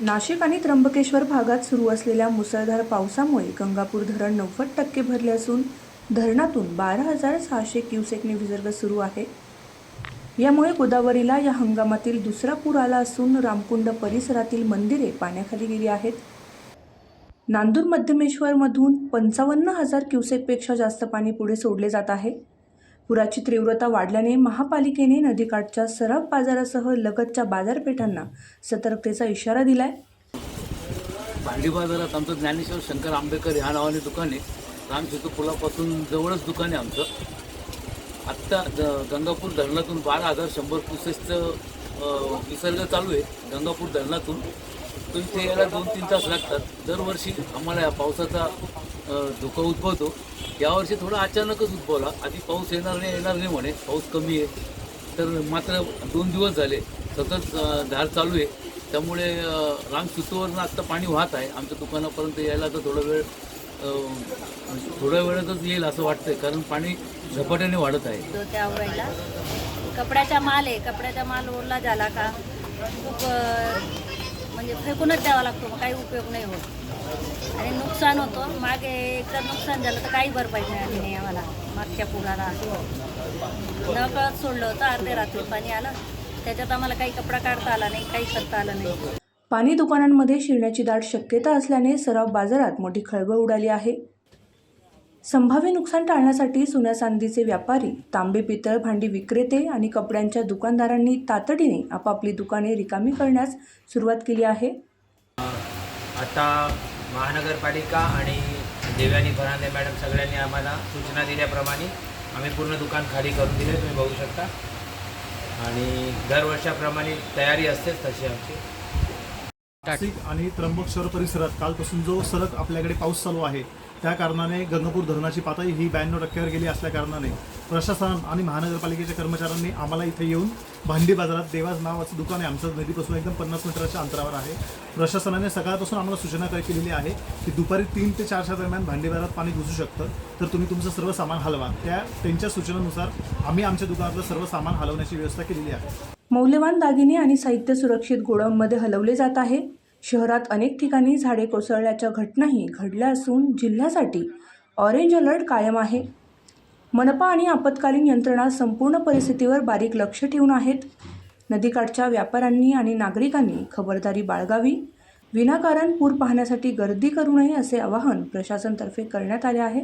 नाशिक आणि त्र्यंबकेश्वर भागात सुरू असलेल्या मुसळधार पावसामुळे गंगापूर धरण 90% भरले असून धरणातून 12,600 क्युसेकने विसर्ग सुरू आहे। यामुळे गोदावरीला या हंगामातील दुसरा पूर आला असून रामकुंड परिसरातील मंदिरे पाण्याखाली गेली आहेत। नांदूर मध्यमेश्वरमधून 55,000 क्युसेकपेक्षा जास्त पाणी पुढे सोडले जात आहे। पुराची तीव्रता वाढल्याने महापालिकेने नदीकाठच्या सराफ बाजारासह लगतच्या बाजारपेठांना सतर्कतेचा इशारा दिलाय। भांडी बाजारात आमचं ज्ञानेश्वर शंकर आंबेकर ह्या नावाने दुकान आहे। रामसेतू पुलापासून जवळच दुकान आहे आमचं। आत्ता गंगापूर धरणातून 12,100 क्युसेसचं विसर्ग चालू आहे। गंगापूर धरणातून तो इथे यायला 2-3 तास लागतात। दरवर्षी आम्हाला या पावसाचा धोका उद्भवतो। यावर्षी थोडा अचानकच उद्भवला। आधी पाऊस येणार नाही म्हणे, पाऊस कमी आहे। तर मात्र 2 दिवस झाले सतत धार चालू आहे। त्यामुळे रामसेतूवरून आत्ता पाणी वाहत आहे। आमच्या दुकानापर्यंत यायला तर थोड्या वेळातच येईल असं वाटतंय, कारण पाणी झपाट्याने वाढत आहे। त्या वेळेला कपड्याचा माल आहे, कपड्याचा माल ओला झाला का खूप म्हणजे फेकूनच द्यावा लागतो, मग काही उपयोग नाही होत आणि नुकसान होतं। मागे एकदा नुकसान झालं तर काही भरपाई मिळाली नाही आम्हाला। मागच्या पुराला नकळत सोडलं होतं, अर्धे रात्री पाणी आलं, त्याच्यात आम्हाला काही कपडा काढता आला नाही, काही करता आलं नाही। पाणी दुकानांमध्ये शिरण्याची दाट शक्यता असल्याने सराफ बाजारात मोठी खळबळ उडाली आहे। संभाव्य नुकसान टाळण्यासाठी सोन्या चांदीचे व्यापारी, तांबे पितळ भांडी विक्रेते आणि कपड्यांच्या दुकानदारांनी तातडीने आपापली दुकाने रिकामी करण्यास सुरुवात केली आहे। आता महानगरपालिका आणि देवयानी फरांदे मॅडम सगळ्यांनी आम्हाला सूचना दिल्याप्रमाणे आम्ही पूर्ण दुकान खाली करून दिले, तुम्ही बघू शकता। आणि दरवर्षाप्रमाणे तयारी असतेच तशी आमची। नाशिक आणि त्र्यंबकेश्वर परिसरात कालपासून जो सलग आपल्याकडे पाऊस चालू आहे, त्या कारणाने गंगापूर धरणाची पातळी ही 92% गेली असल्या कारणाने प्रशासन आणि महानगरपालिकेच्या कर्मचाऱ्यांनी आम्हाला इथे येऊन भांडी बाजारात, देवाज नावाचं दुकान आहे आमचं, नदीपासून एकदम 50 मीटरच्या अंतरावर आहे। प्रशासनाने सकाळपासून आम्हाला सूचना केलेली आहे की दुपारी 3 ते 4च्या दरम्यान भांडी बाजारात पाणी घुसू शकतं, तर तुम्ही तुमचं सर्व सामान हलवा। त्यांच्या सूचनेनुसार आम्ही आमच्या दुकानातलं सर्व सामान हलवण्याची व्यवस्था केलेली आहे। मौल्यवान दागिने आणि साहित्य सुरक्षित गोडाऊनमध्ये हलवले जात आहे। शहरात अनेक ठिकाणी झाडे कोसळल्याच्या घटनाही घडल्या असून जिल्ह्यासाठी ऑरेंज अलर्ट कायम आहे। मनपा आणि आपत्कालीन यंत्रणा संपूर्ण परिस्थितीवर बारीक लक्ष ठेवून आहेत। नदीकाठच्या व्यापाऱ्यांनी आणि नागरिकांनी खबरदारी बाळगावी, विनाकारण पूर पाहण्यासाठी गर्दी करू नये असे आवाहन प्रशासनातर्फे करण्यात आले आहे।